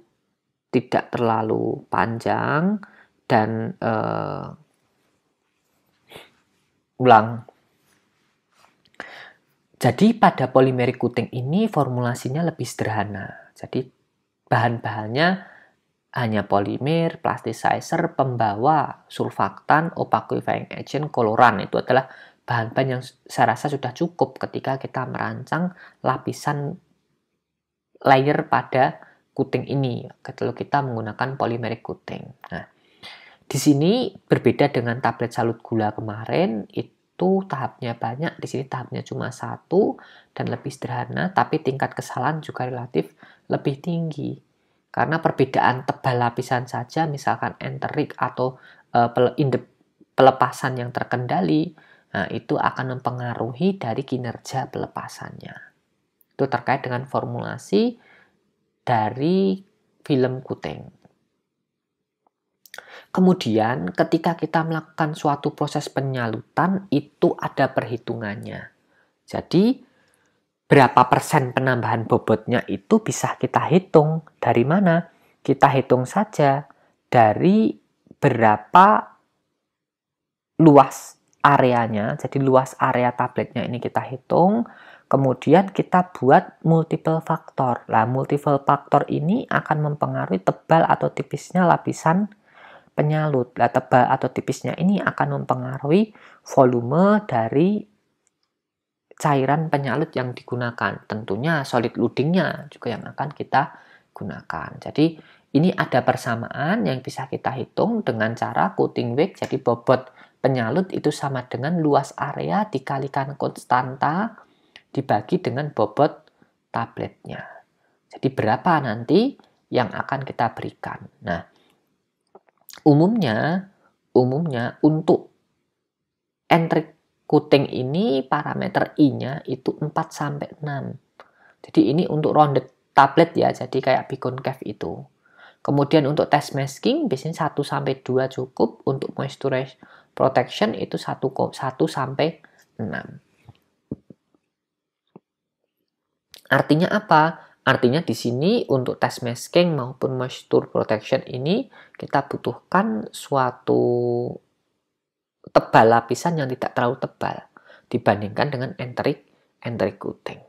tidak terlalu panjang dan Jadi pada polimeric coating ini formulasinya lebih sederhana. Jadi bahan-bahannya hanya polimer, plasticizer, pembawa, surfaktan, opaquifying agent, koloran. Itu adalah bahan-bahan yang saya rasa sudah cukup ketika kita merancang lapisan layer pada coating ini. Kalau kita menggunakan polymeric coating. Nah, di sini berbeda dengan tablet salut gula kemarin, itu tahapnya banyak, di sini tahapnya cuma 1 dan lebih sederhana, tapi tingkat kesalahan juga relatif lebih tinggi. Karena perbedaan tebal lapisan saja, misalkan enterik atau pelepasan yang terkendali, nah itu akan mempengaruhi dari kinerja pelepasannya. Itu terkait dengan formulasi dari film coating. Kemudian ketika kita melakukan suatu proses penyalutan itu ada perhitungannya. Jadi berapa persen penambahan bobotnya itu bisa kita hitung. Dari mana? Kita hitung saja dari berapa luas areanya. Jadi luas area tabletnya ini kita hitung. Kemudian kita buat multiple faktor. Nah, multiple faktor ini akan mempengaruhi tebal atau tipisnya lapisan penyalut. Nah, tebal atau tipisnya ini akan mempengaruhi volume dari cairan penyalut yang digunakan. Tentunya solid loadingnya juga yang akan kita gunakan. Jadi ini ada persamaan yang bisa kita hitung dengan cara coating weight. Jadi bobot penyalut itu sama dengan luas area dikalikan konstanta dibagi dengan bobot tabletnya. Jadi berapa nanti yang akan kita berikan. Nah, Umumnya untuk entrik coating ini parameter I-nya itu 4-6. Jadi ini untuk rounded tablet ya, jadi kayak biconcave itu. Kemudian untuk test masking biasanya 1-2 cukup, untuk moisture protection itu 1-6. Artinya apa? Artinya di sini untuk test masking maupun moisture protection ini kita butuhkan suatu tebal lapisan yang tidak terlalu tebal dibandingkan dengan enteric coating.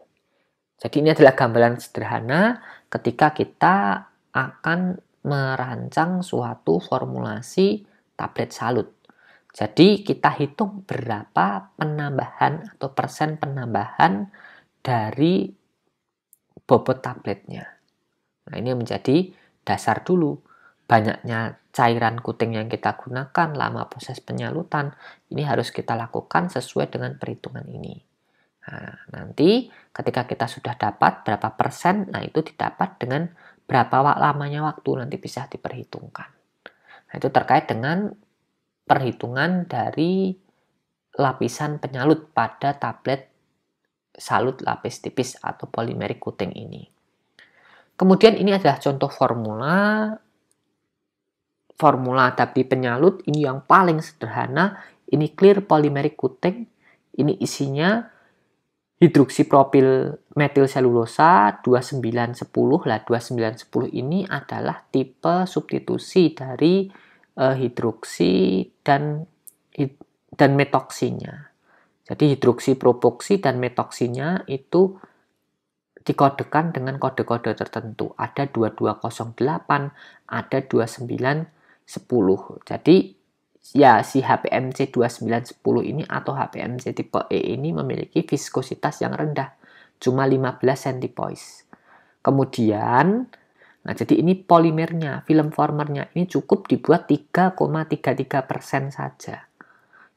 Jadi ini adalah gambaran sederhana ketika kita akan merancang suatu formulasi tablet salut. Jadi kita hitung berapa penambahan atau persen penambahan dari bobot tabletnya. Nah, ini menjadi dasar dulu. Banyaknya cairan coating yang kita gunakan, lama proses penyalutan, ini harus kita lakukan sesuai dengan perhitungan ini. Nah, nanti ketika kita sudah dapat berapa persen, nah itu didapat dengan berapa lamanya waktu, nanti bisa diperhitungkan. Nah, itu terkait dengan perhitungan dari lapisan penyalut pada tablet salut lapis tipis atau polymeric coating ini. Kemudian ini adalah contoh formula tapi penyalut ini yang paling sederhana. Ini clear polymeric coating. Ini isinya hidroksipropil metil selulosa 2910. Lah 2910 ini adalah tipe substitusi dari hidroksi dan metoksinya. Jadi hidroksipropoksi dan metoksinya itu dikodekan dengan kode-kode tertentu. Ada 2208, ada 2910. Jadi ya si HPMC 2910 ini atau HPMC tipe E ini memiliki viskositas yang rendah, cuma 15 centipoise. Kemudian, nah jadi ini polimernya, film formernya ini cukup dibuat 3,33% saja.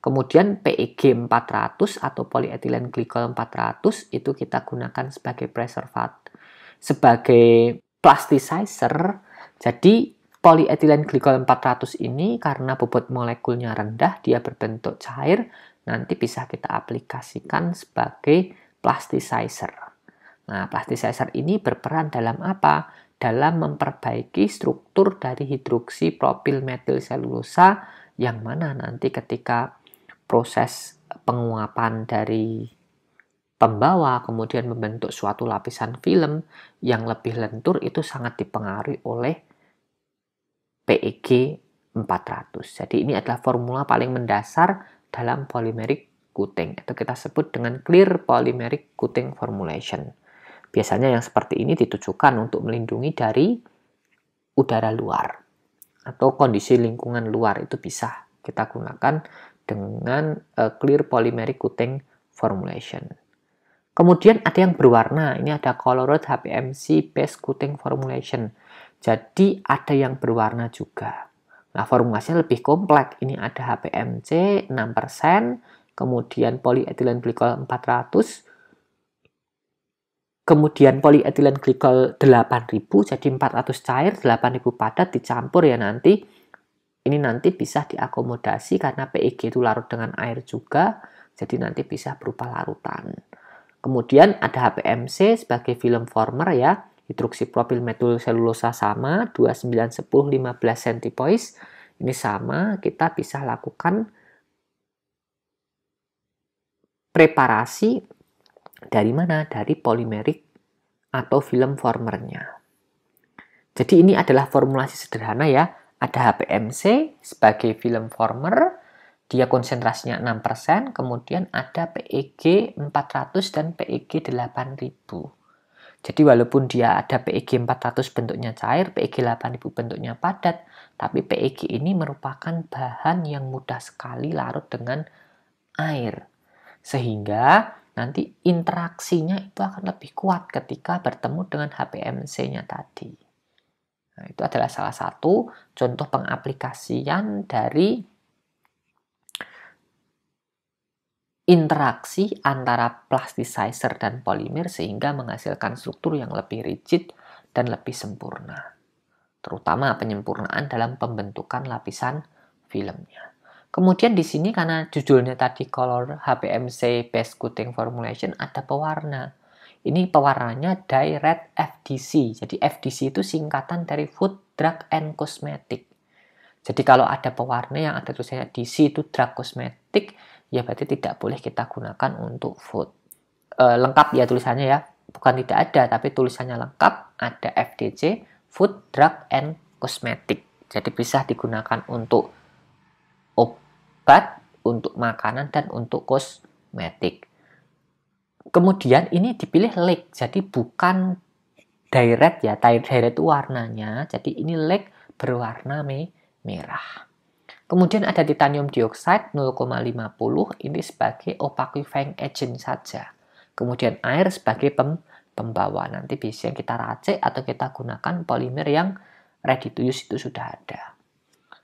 Kemudian PEG 400 atau polyethylene glycol 400 itu kita gunakan sebagai preservat. Sebagai plasticizer Jadi polyethylene glycol 400 ini karena bobot molekulnya rendah, dia berbentuk cair, nanti bisa kita aplikasikan sebagai plasticizer. Nah, plasticizer ini berperan dalam apa? Dalam memperbaiki struktur dari hidroksi propil metil selulosa yang mana nanti ketika proses penguapan dari pembawa kemudian membentuk suatu lapisan film yang lebih lentur itu sangat dipengaruhi oleh PEG 400. Jadi ini adalah formula paling mendasar dalam polymeric coating. Itu kita sebut dengan clear polymeric coating formulation. Biasanya yang seperti ini ditujukan untuk melindungi dari udara luar atau kondisi lingkungan luar, itu bisa kita gunakan dengan clear polymeric coating formulation. Kemudian ada yang berwarna, ini ada colored HPMC base coating formulation. Jadi ada yang berwarna juga. Nah, formulasinya lebih kompleks. Ini ada HPMC 6%, kemudian polyethylene glycol 400, kemudian polyethylene glycol 8000, jadi 400 cair, 8000 padat dicampur ya nanti. Ini nanti bisa diakomodasi karena PEG itu larut dengan air juga, jadi nanti bisa berupa larutan. Kemudian ada HPMC sebagai film former ya, hidroksipropil metil selulosa sama, 29, 10, 15 centipoise. Ini sama, kita bisa lakukan preparasi dari mana? Dari polimerik atau film formernya. Jadi ini adalah formulasi sederhana ya. Ada HPMC sebagai film former, dia konsentrasinya 6%, kemudian ada PEG 400 dan PEG 8000. Jadi walaupun dia ada PEG 400 bentuknya cair, PEG 8000 bentuknya padat, tapi PEG ini merupakan bahan yang mudah sekali larut dengan air. Sehingga nanti interaksinya itu akan lebih kuat ketika bertemu dengan HPMC-nya tadi. Nah, itu adalah salah satu contoh pengaplikasian dari interaksi antara plasticizer dan polimer sehingga menghasilkan struktur yang lebih rigid dan lebih sempurna. Terutama penyempurnaan dalam pembentukan lapisan filmnya. Kemudian di sini karena judulnya tadi color HPMC base coating formulation, ada pewarna. Ini pewarnanya dye red FDC. Jadi FDC itu singkatan dari Food, Drug, and Cosmetic. Jadi kalau ada pewarna yang ada tulisannya DC itu drug cosmetic, ya berarti tidak boleh kita gunakan untuk food. Lengkap ya tulisannya ya, bukan tidak ada, tapi tulisannya lengkap, ada FDC, Food, Drug, and Cosmetic. Jadi bisa digunakan untuk obat, untuk makanan, dan untuk kosmetik. Kemudian ini dipilih lake, jadi bukan direct ya, direct itu warnanya, jadi ini lake berwarna merah. Kemudian ada titanium dioxide 0,50, ini sebagai opacifying agent saja. Kemudian air sebagai pembawa. Nanti bisa kita racik atau kita gunakan polimer yang ready to use itu sudah ada.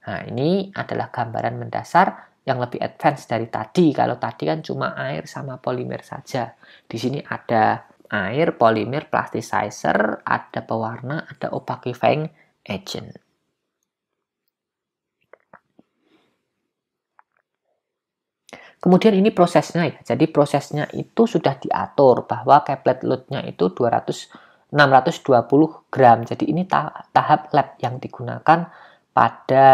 Nah, ini adalah gambaran mendasar yang lebih advance dari tadi. Kalau tadi kan cuma air sama polimer saja. Di sini ada air, polimer, plasticizer, ada pewarna, ada opacifying agent. Kemudian ini prosesnya ya. Jadi prosesnya itu sudah diatur bahwa caplet load-nya itu 620 gram. Jadi ini tahap lab yang digunakan pada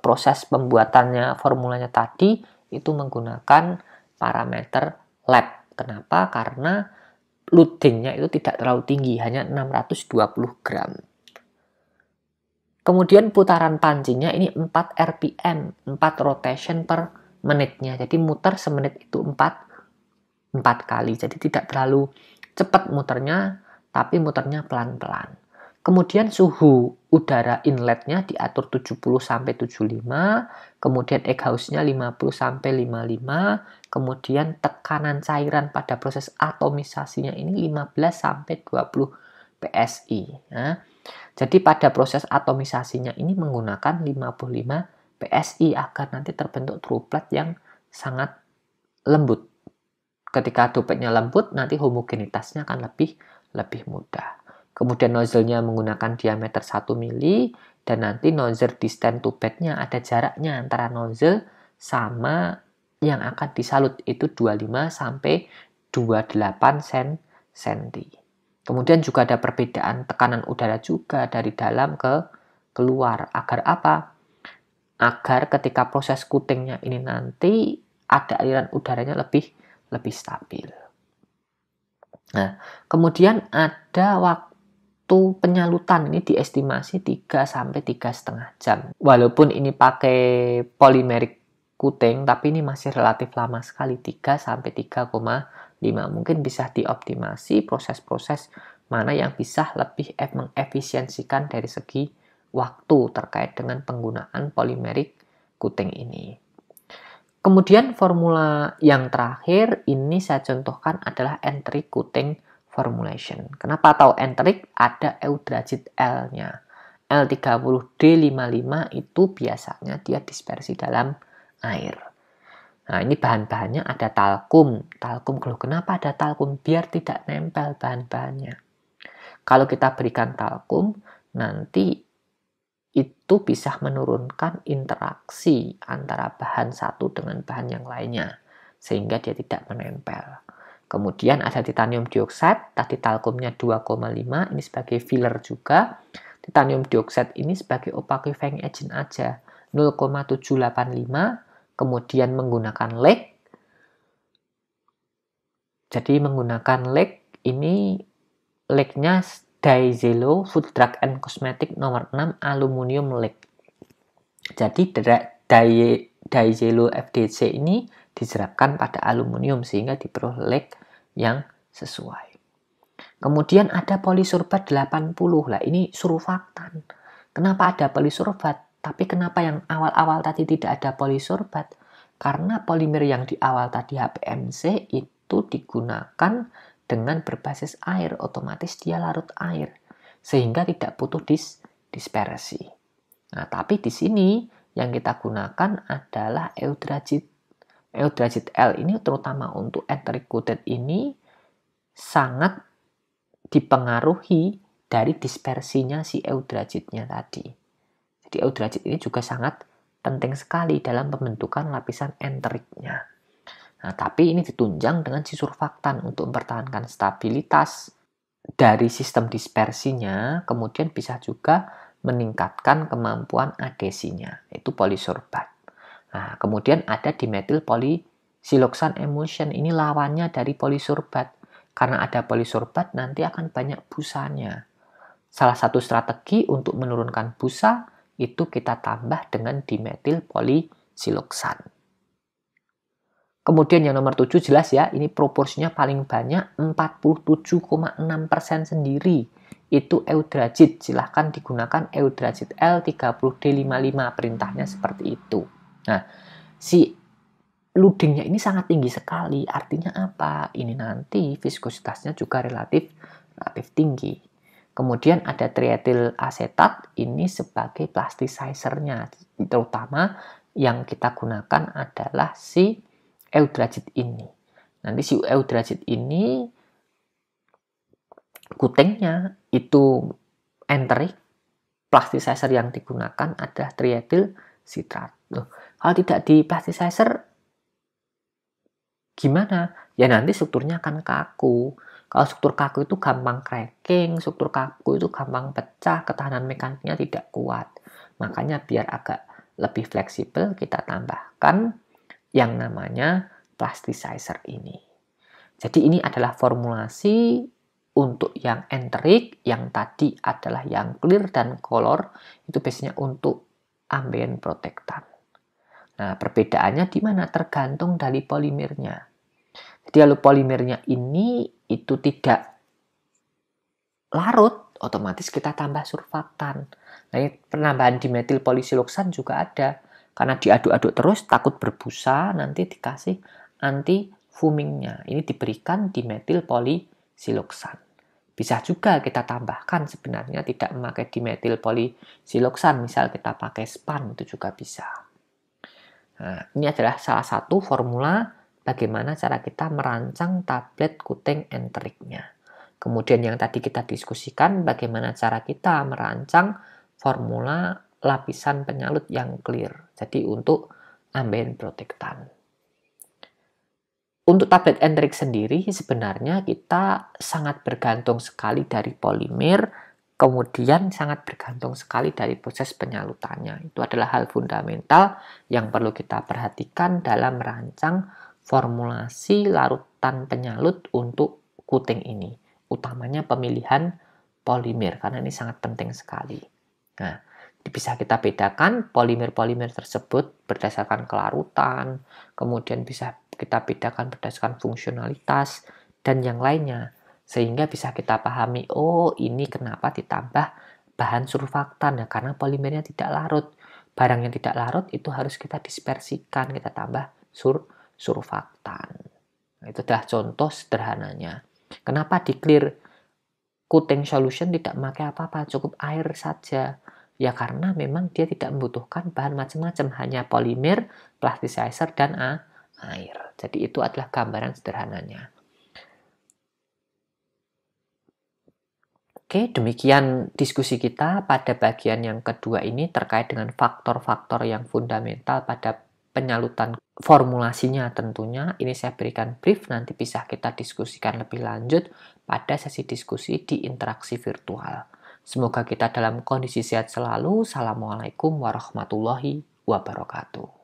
proses pembuatannya formulanya tadi itu menggunakan parameter lab. Kenapa? Karena loadingnya itu tidak terlalu tinggi, hanya 620 gram. Kemudian putaran pancinya ini 4 RPM, 4 rotation per menitnya. Jadi muter semenit itu 4 kali. Jadi tidak terlalu cepat muternya, tapi muternya pelan-pelan. Kemudian suhu udara inletnya diatur 70-75, kemudian exhaustnya 50-55, kemudian tekanan cairan pada proses atomisasinya ini 15-20 PSI. Nah, jadi pada proses atomisasinya ini menggunakan 55 PSI agar nanti terbentuk droplet yang sangat lembut. Ketika dropletnya lembut, nanti homogenitasnya akan lebih mudah. Kemudian nozzle-nya menggunakan diameter 1 mili, dan nanti nozzle distance to bed-nya ada jaraknya antara nozzle sama yang akan disalut, itu 25 sampai 28 cm. Kemudian juga ada perbedaan tekanan udara juga dari dalam ke keluar. Agar apa? Agar ketika proses coatingnya ini nanti ada aliran udaranya lebih stabil. Nah, kemudian ada waktu penyalutan, ini diestimasi 3 sampai 3,5 jam. Walaupun ini pakai polymeric coating, tapi ini masih relatif lama sekali, 3 sampai 3,5. Mungkin bisa dioptimasi proses-proses mana yang bisa lebih mengefisiensikan dari segi waktu terkait dengan penggunaan polymeric coating ini. Kemudian formula yang terakhir ini saya contohkan adalah enteric coating formulation. Kenapa tahu enteric? Ada eudragit L-nya. L30D55 itu biasanya dia dispersi dalam air. Nah, ini bahan-bahannya ada talkum. Talkum, kenapa ada talkum? Biar tidak nempel bahan-bahannya. Kalau kita berikan talkum, nanti itu bisa menurunkan interaksi antara bahan satu dengan bahan yang lainnya, sehingga dia tidak menempel. Kemudian ada titanium dioksida, tadi talkumnya 2,5, ini sebagai filler juga. Titanium dioksida ini sebagai opacifying agent aja, 0,785, kemudian menggunakan leg. Jadi menggunakan leg, ini legnya Daizelo Food Drug and Cosmetic nomor 6 aluminium leg. Jadi Daizelo FDC ini diserapkan pada aluminium sehingga diperoleh leg yang sesuai. Kemudian ada polisurbat 80. Lah ini surfaktan. Kenapa ada polisurbat? Tapi kenapa yang awal-awal tadi tidak ada polisurbat? Karena polimer yang di awal tadi HPMC itu digunakan dengan berbasis air, otomatis dia larut air sehingga tidak butuh dispersi. Nah, tapi di sini yang kita gunakan adalah eudragit. Eudragit L ini terutama untuk enteric coated ini sangat dipengaruhi dari dispersinya si eudragitnya tadi. Jadi eudragit ini juga sangat penting sekali dalam pembentukan lapisan entericnya. Nah, tapi ini ditunjang dengan si surfaktan untuk mempertahankan stabilitas dari sistem dispersinya, kemudian bisa juga meningkatkan kemampuan adhesinya, itu polisorbat. Nah, kemudian ada dimetil polysiloxane emulsion, ini lawannya dari polisorbat. Karena ada polisorbat nanti akan banyak busanya. Salah satu strategi untuk menurunkan busa itu kita tambah dengan dimetil polysiloxane. Kemudian yang nomor 7 jelas ya, ini proporsinya paling banyak 47,6% sendiri. Itu eudragit, silahkan digunakan eudragit L30D55, perintahnya seperti itu. Nah, si loadingnya ini sangat tinggi sekali, artinya apa? Ini nanti viskositasnya juga relatif tinggi. Kemudian ada triethyl asetat, ini sebagai plasticizer-nya, terutama yang kita gunakan adalah si eudragit ini. Nanti si eudragit ini coatingnya itu enteric, plasticizer yang digunakan adalah triethyl citrat. Kalau tidak di plasticizer gimana? Ya nanti strukturnya akan kaku. Kalau struktur kaku itu gampang cracking, struktur kaku itu gampang pecah, ketahanan mekaniknya tidak kuat. Makanya biar agak lebih fleksibel kita tambahkan yang namanya plasticizer ini. Jadi ini adalah formulasi untuk yang enteric, yang tadi adalah yang clear dan color, itu biasanya untuk ambient protectant. Nah, perbedaannya di mana? Tergantung dari polimernya. Jadi kalau polimernya ini itu tidak larut, otomatis kita tambah surfaktan. Nah, ini penambahan dimetil polysiloxane juga ada. Karena diaduk-aduk terus takut berbusa, nanti dikasih anti foamingnya. Ini diberikan dimetil polysiloxane. Bisa juga kita tambahkan sebenarnya tidak memakai dimetil polysiloxane, misal kita pakai span itu juga bisa. Nah, ini adalah salah satu formula bagaimana cara kita merancang tablet coating entericnya. Kemudian yang tadi kita diskusikan bagaimana cara kita merancang formula lapisan penyalut yang clear. Jadi untuk ambient protectant. Untuk tablet Enrix sendiri sebenarnya kita sangat bergantung sekali dari polimer, kemudian sangat bergantung sekali dari proses penyalutannya. Itu adalah hal fundamental yang perlu kita perhatikan dalam merancang formulasi larutan penyalut untuk coating ini. Utamanya pemilihan polimer, karena ini sangat penting sekali. Nah, bisa kita bedakan polimer-polimer tersebut berdasarkan kelarutan, kemudian bisa kita bedakan berdasarkan fungsionalitas, dan yang lainnya. Sehingga bisa kita pahami, oh ini kenapa ditambah bahan surfaktan, ya karena polimernya tidak larut. Barang yang tidak larut itu harus kita dispersikan, kita tambah surfaktan. Nah, itu adalah contoh sederhananya. Kenapa di clear coating solution tidak memakai apa-apa, cukup air saja. Ya karena memang dia tidak membutuhkan bahan macam-macam, hanya polimer, plasticizer, dan air. Jadi itu adalah gambaran sederhananya. Oke, demikian diskusi kita pada bagian yang kedua ini terkait dengan faktor-faktor yang fundamental pada penyalutan formulasinya tentunya. Ini saya berikan brief, nanti bisa kita diskusikan lebih lanjut pada sesi diskusi di interaksi virtual. Semoga kita dalam kondisi sehat selalu. Assalamualaikum warahmatullahi wabarakatuh.